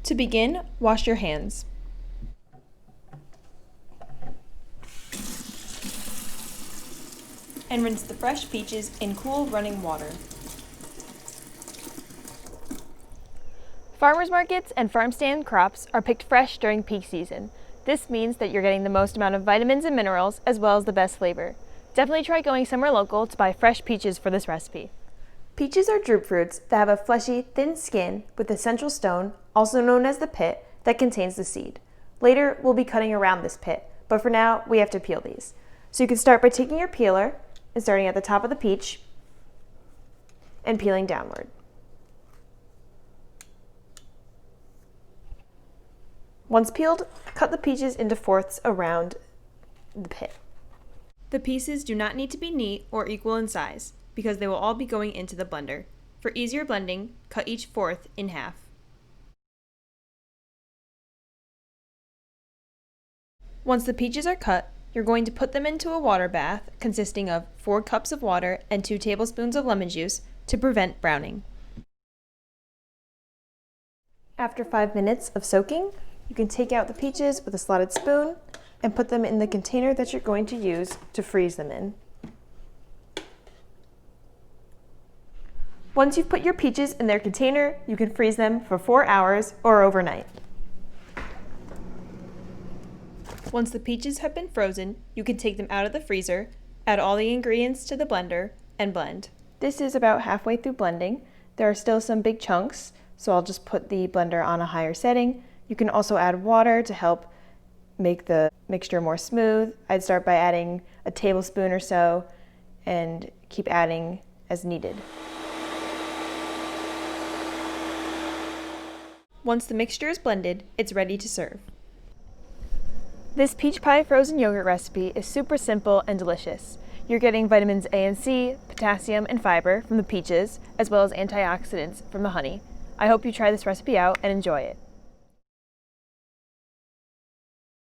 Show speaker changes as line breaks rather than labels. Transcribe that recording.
To begin, wash your hands. And rinse the fresh peaches in cool running water. Farmers markets and farm stand crops are picked fresh during peak season. This means that you're getting the most amount of vitamins and minerals as well as the best flavor. Definitely try going somewhere local to buy fresh peaches for this recipe. Peaches are drupe fruits that have a fleshy, thin skin with a central stone, also known as the pit, that contains the seed. Later, we'll be cutting around this pit, but for now, we have to peel these. So you can start by taking your peeler and starting at the top of the peach and peeling downward. Once peeled, cut the peaches into fourths around the pit. The pieces do not need to be neat or equal in size because they will all be going into the blender. For easier blending, cut each fourth in half. Once the peaches are cut, you're going to put them into a water bath consisting of 4 cups of water and 2 tablespoons of lemon juice to prevent browning. After 5 minutes of soaking, you can take out the peaches with a slotted spoon and put them in the container that you're going to use to freeze them in. Once you've put your peaches in their container, you can freeze them for 4 hours or overnight. Once the peaches have been frozen, you can take them out of the freezer, add all the ingredients to the blender, and blend. This is about halfway through blending. There are still some big chunks, so I'll just put the blender on a higher setting. You can also add water to help make the mixture more smooth. I'd start by adding a tablespoon or so and keep adding as needed. Once the mixture is blended, it's ready to serve. This peach pie frozen yogurt recipe is super simple and delicious. You're getting vitamins A and C, potassium, and fiber from the peaches, as well as antioxidants from the honey. I hope you try this recipe out and enjoy it.